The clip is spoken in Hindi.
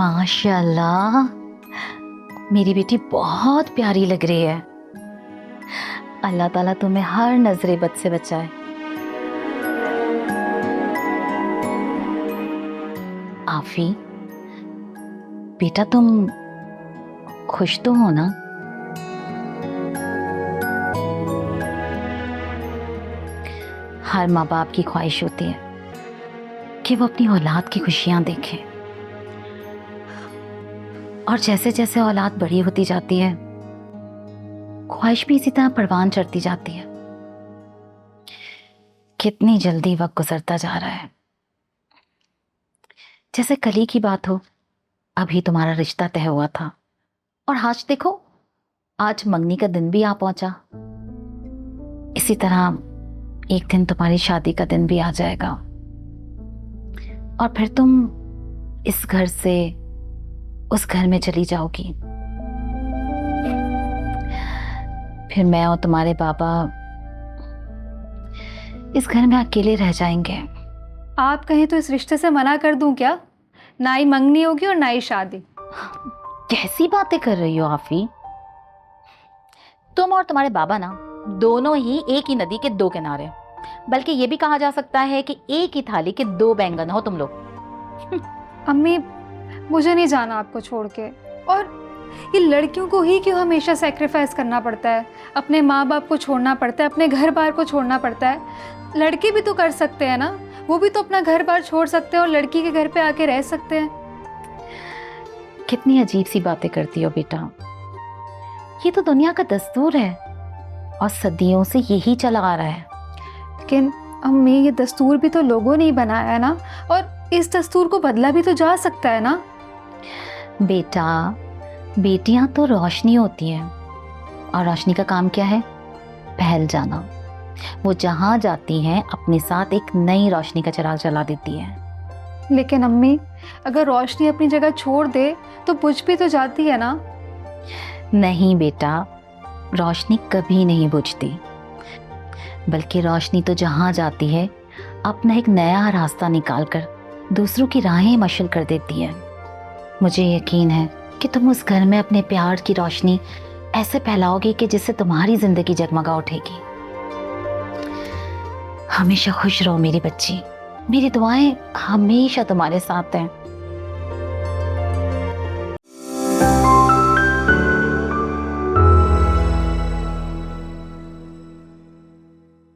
माशाल्लाह, मेरी बेटी बहुत प्यारी लग रही है। अल्लाह ताला तुम्हें हर नजरे बद से बचाए। आफी बेटा, तुम खुश तो हो ना? हर माँ बाप की ख्वाहिश होती है कि वो अपनी औलाद की खुशियां देखें, और जैसे जैसे औलाद बड़ी होती जाती है ख्वाहिश भी इसी तरह परवान चढ़ती जाती है। कितनी जल्दी वक्त गुजरता जा रहा है। जैसे कल ही की बात हो, अभी तुम्हारा रिश्ता तय हुआ था और आज देखो, आज मंगनी का दिन भी आ पहुंचा। इसी तरह एक दिन तुम्हारी शादी का दिन भी आ जाएगा और फिर तुम इस घर से उस घर में चली जाओगी। फिर मैं और तुम्हारे पापा इस घर में अकेले रह जाएंगे। आप कहें तो इस रिश्ते से मना कर दूं क्या? ना ही मंगनी होगी और ना ही शादी। कैसी बातें कर रही हो आफी? तुम और तुम्हारे बाबा ना दोनों ही एक ही नदी के दो किनारे, बल्कि ये भी कहा जा सकता है कि एक ही थाली के दो बैंगन हो तुम लोग। अम्मी, मुझे नहीं जाना आपको छोड़ के। और ये लड़कियों को ही क्यों हमेशा सेक्रीफाइस करना पड़ता है? अपने माँ बाप को छोड़ना पड़ता है, अपने घर बार को छोड़ना पड़ता है। लड़के भी तो कर सकते हैं ना, वो भी तो अपना घर बार छोड़ सकते हैं और लड़की के घर पे आके रह सकते हैं। कितनी अजीब सी बातें करती हो बेटा। ये तो दुनिया का दस्तूर है और सदियों से यही चला आ रहा है। लेकिन अम्मी, ये दस्तूर भी तो लोगों ने ही बनाया है ना, और इस दस्तूर को बदला भी तो जा सकता है ना। बेटा, बेटियां तो रोशनी होती हैं और रोशनी का काम क्या है? फैल जाना। वो जहां जाती हैं अपने साथ एक नई रोशनी का चिराग जला देती है। लेकिन अम्मी, अगर रोशनी अपनी जगह छोड़ दे तो बुझ भी तो जाती है ना। नहीं बेटा, रोशनी कभी नहीं बुझती, बल्कि रोशनी तो जहां जाती है अपना एक नया रास्ता निकालकर दूसरों की राहें मशल कर देती है। मुझे यकीन है कि तुम उस घर में अपने प्यार की रोशनी ऐसे फैलाओगे कि जिससे तुम्हारी जिंदगी जगमगा उठेगी। हमेशा खुश रहो मेरी बच्ची, मेरी दुआएं हमेशा तुम्हारे साथ हैं।